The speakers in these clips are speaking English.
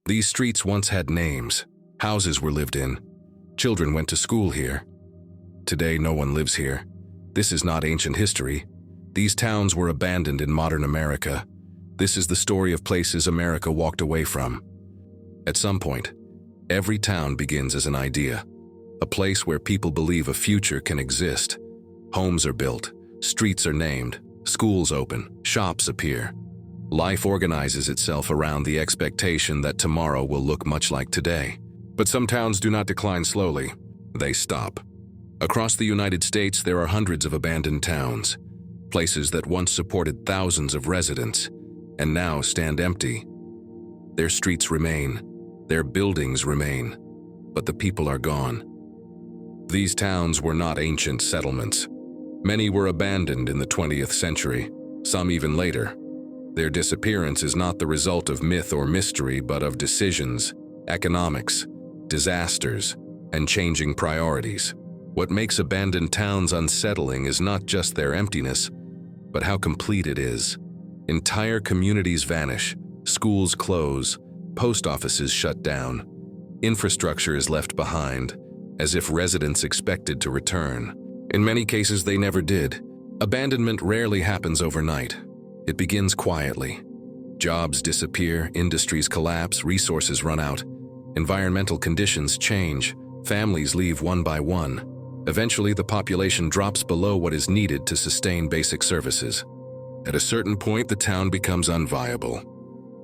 These streets once had names. Houses were lived in. Children went to school here. Today, no one lives here. This is not ancient history. These towns were abandoned in modern America. This is the story of places America walked away from. At some point, every town begins as an idea, a place where people believe a future can exist. Homes are built, streets are named, schools open, shops appear. Life organizes itself around the expectation that tomorrow will look much like today. But some towns do not decline slowly. They stop. Across the United States, there are hundreds of abandoned towns, places that once supported thousands of residents and now stand empty. Their streets remain, their buildings remain, but the people are gone. These towns were not ancient settlements. Many were abandoned in the 20th century, some even later. Their disappearance is not the result of myth or mystery, but of decisions, economics, disasters, and changing priorities. What makes abandoned towns unsettling is not just their emptiness, but how complete it is. Entire communities vanish, schools close, post offices shut down. Infrastructure is left behind, as if residents expected to return. In many cases, they never did. Abandonment rarely happens overnight. It begins quietly. Jobs disappear, industries collapse, resources run out. Environmental conditions change, families leave one by one. Eventually, the population drops below what is needed to sustain basic services. At a certain point, the town becomes unviable,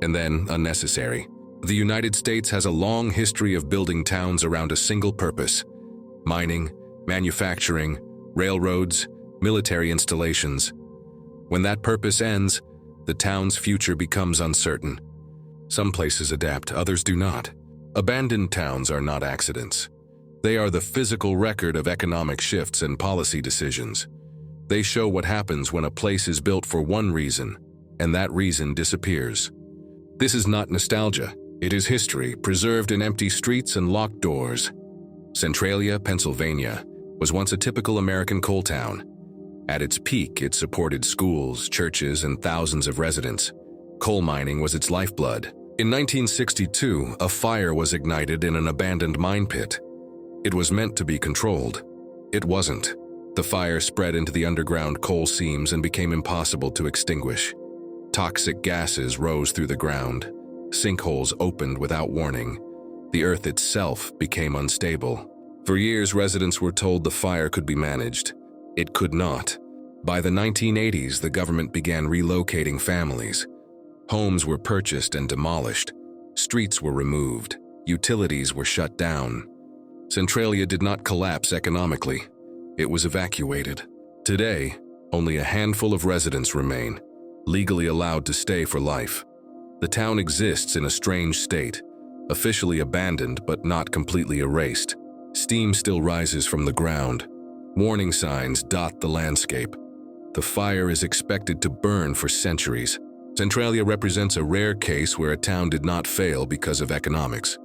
and then unnecessary. The United States has a long history of building towns around a single purpose: mining, manufacturing, railroads, military installations. When that purpose ends, the town's future becomes uncertain. Some places adapt, others do not. Abandoned towns are not accidents. They are the physical record of economic shifts and policy decisions. They show what happens when a place is built for one reason, and that reason disappears. This is not nostalgia. It is history, preserved in empty streets and locked doors. Centralia, Pennsylvania, was once a typical American coal town. At its peak, it supported schools, churches, and thousands of residents. Coal mining was its lifeblood. In 1962, a fire was ignited in an abandoned mine pit. It was meant to be controlled. It wasn't. The fire spread into the underground coal seams and became impossible to extinguish. Toxic gases rose through the ground. Sinkholes opened without warning. The earth itself became unstable. For years, residents were told the fire could be managed. It could not. By the 1980s, the government began relocating families. Homes were purchased and demolished. Streets were removed. Utilities were shut down. Centralia did not collapse economically. It was evacuated. Today, only a handful of residents remain, legally allowed to stay for life. The town exists in a strange state, officially abandoned but not completely erased. Steam still rises from the ground. Warning signs dot the landscape. The fire is expected to burn for centuries. Centralia represents a rare case where a town did not fail because of economics,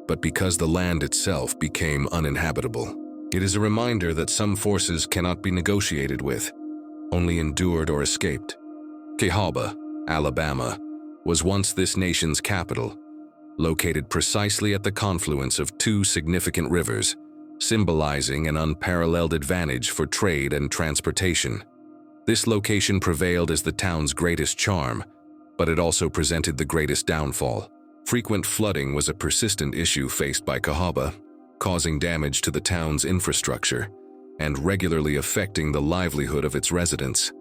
but because the land itself became uninhabitable. It is a reminder that some forces cannot be negotiated with, only endured or escaped. Cahaba, Alabama, was once this nation's capital, located precisely at the confluence of two significant rivers, symbolizing an unparalleled advantage for trade and transportation. This location prevailed as the town's greatest charm, but it also presented the greatest downfall. Frequent flooding was a persistent issue faced by Cahaba, causing damage to the town's infrastructure and regularly affecting the livelihood of its residents.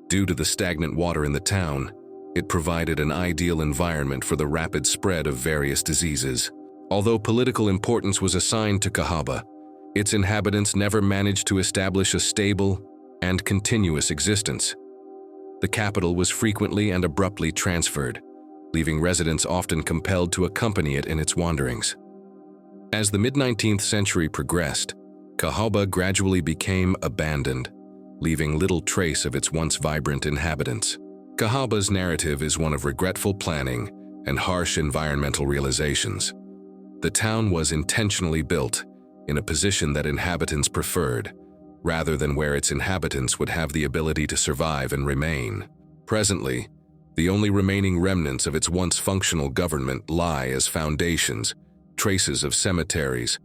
Due to the stagnant water in the town, it provided an ideal environment for the rapid spread of various diseases. Although political importance was assigned to Cahaba, its inhabitants never managed to establish a stable and continuous existence. The capital was frequently and abruptly transferred, leaving residents often compelled to accompany it in its wanderings. As the mid-19th century progressed, Cahaba gradually became abandoned, leaving little trace of its once vibrant inhabitants. Cahaba's narrative is one of regretful planning and harsh environmental realizations. The town was intentionally built in a position that inhabitants preferred, rather than where its inhabitants would have the ability to survive and remain. Presently, The only remaining remnants of its once functional government lie as foundations, traces of cemeteries,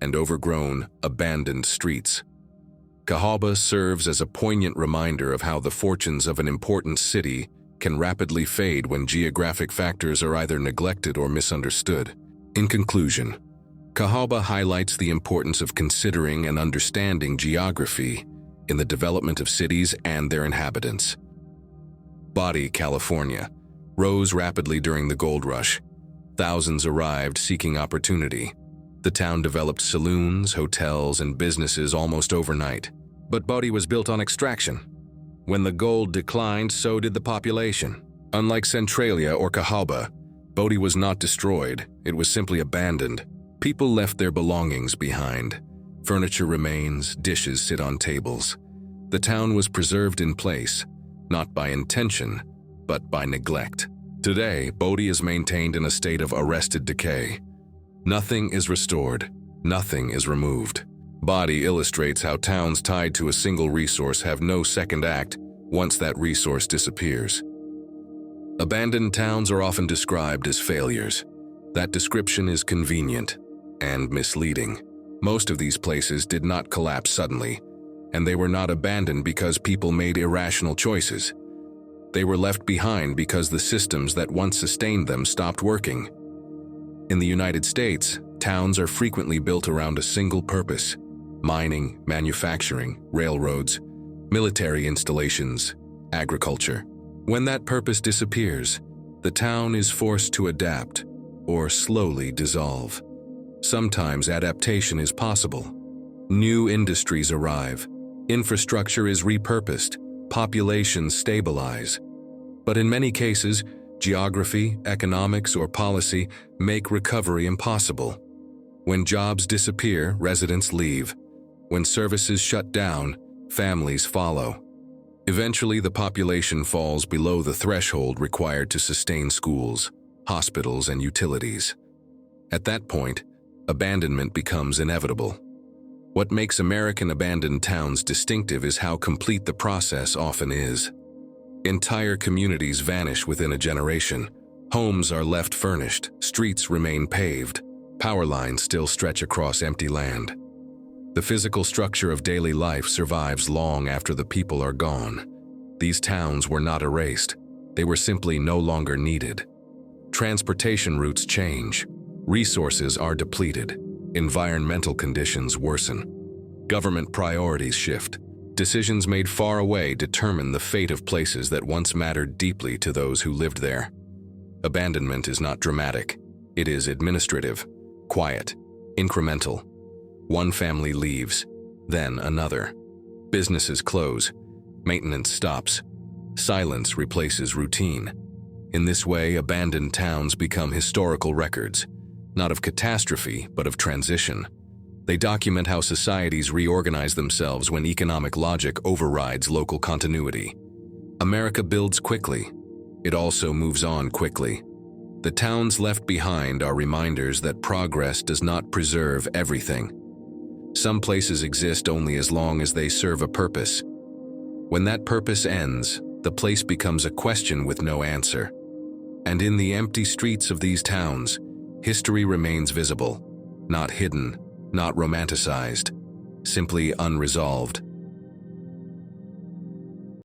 and overgrown, abandoned streets. Cahaba serves as a poignant reminder of how the fortunes of an important city can rapidly fade when geographic factors are either neglected or misunderstood. In conclusion, Cahaba highlights the importance of considering and understanding geography in the development of cities and their inhabitants. Body, California, rose rapidly during the gold rush. Thousands arrived seeking opportunity. The town developed saloons, hotels, and businesses almost overnight. But Bodie was built on extraction. When the gold declined, so did the population. Unlike Centralia or Cahaba, Bodie was not destroyed, it was simply abandoned. People left their belongings behind. Furniture remains, dishes sit on tables. The town was preserved in place, not by intention, but by neglect. Today, Bodie is maintained in a state of arrested decay. Nothing is restored, nothing is removed. Bodie illustrates how towns tied to a single resource have no second act once that resource disappears. Abandoned towns are often described as failures. That description is convenient and misleading. Most of these places did not collapse suddenly, and they were not abandoned because people made irrational choices. They were left behind because the systems that once sustained them stopped working. In the United States, towns are frequently built around a single purpose: mining, manufacturing, railroads, military installations, agriculture. When that purpose disappears, the town is forced to adapt or slowly dissolve. Sometimes adaptation is possible. New industries arrive, infrastructure is repurposed, populations stabilize. But in many cases, geography, economics, or policy make recovery impossible. When jobs disappear, residents leave. When services shut down, families follow. Eventually, the population falls below the threshold required to sustain schools, hospitals, and utilities. At that point, abandonment becomes inevitable. What makes American abandoned towns distinctive is how complete the process often is. Entire communities vanish within a generation. Homes are left furnished, streets remain paved, power lines still stretch across empty land. The physical structure of daily life survives long after the people are gone. These towns were not erased, they were simply no longer needed. Transportation routes change, resources are depleted, environmental conditions worsen. Government priorities shift. Decisions made far away determine the fate of places that once mattered deeply to those who lived there. Abandonment is not dramatic. It is administrative, quiet, incremental. One family leaves, then another. Businesses close, maintenance stops. Silence replaces routine. In this way, abandoned towns become historical records, not of catastrophe, but of transition. They document how societies reorganize themselves when economic logic overrides local continuity. America builds quickly. It also moves on quickly. The towns left behind are reminders that progress does not preserve everything. Some places exist only as long as they serve a purpose. When that purpose ends, the place becomes a question with no answer. And in the empty streets of these towns, history remains visible, not hidden, not romanticized, simply unresolved.